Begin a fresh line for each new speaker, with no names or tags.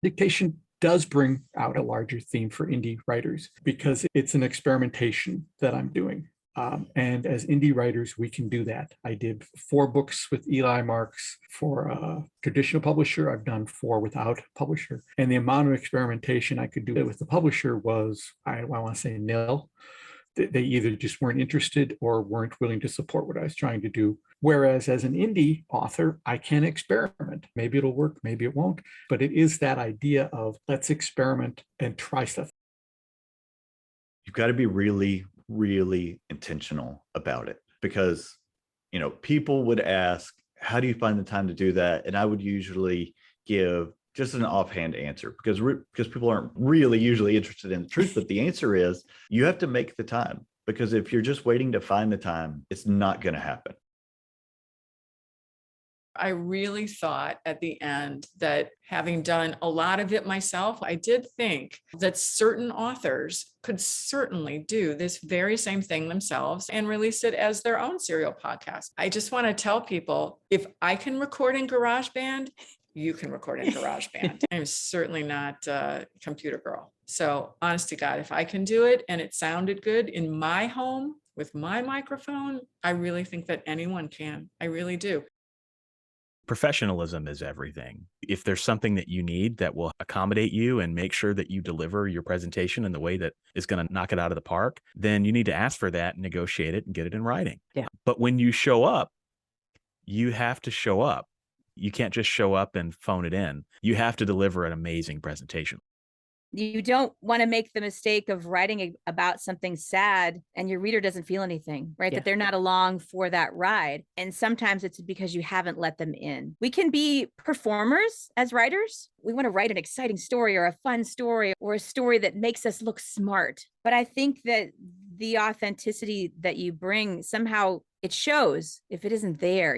Dictation does bring out a larger theme for indie writers because it's an experimentation that I'm doing. And as indie writers, we can do that. I did 4 books with Eli Marks for a traditional publisher. I've done 4 without publisher. And the amount of experimentation I could do with the publisher was, I want to say, nil. They either just weren't interested or weren't willing to support what I was trying to do. Whereas as an indie author, I can experiment. Maybe it'll work, maybe it won't. But it is that idea of let's experiment and try stuff.
You've got to be really, really intentional about it because, people would ask, how do you find the time to do that? And I would usually give just an offhand answer because people aren't really usually interested in the truth. But the answer is you have to make the time, because if you're just waiting to find the time, it's not going to happen.
I really thought at the end that, having done a lot of it myself, I did think that certain authors could certainly do this very same thing themselves and release it as their own serial podcast. I just want to tell people, if I can record in GarageBand, you can record in GarageBand. I'm certainly not a computer girl. So honest to God, if I can do it and it sounded good in my home with my microphone, I really think that anyone can. I really do.
Professionalism is everything. If there's something that you need that will accommodate you and make sure that you deliver your presentation in the way that is going to knock it out of the park, then you need to ask for that and negotiate it and get it in writing.
Yeah.
But when you show up, you have to show up. You can't just show up and phone it in. You have to deliver an amazing presentation.
You don't want to make the mistake of writing about something sad and your reader doesn't feel anything, right?
Yeah.
That they're not along for that ride. And sometimes it's because you haven't let them in. We can be performers as writers. We want to write an exciting story or a fun story or a story that makes us look smart. But I think that the authenticity that you bring, somehow it shows if it isn't there.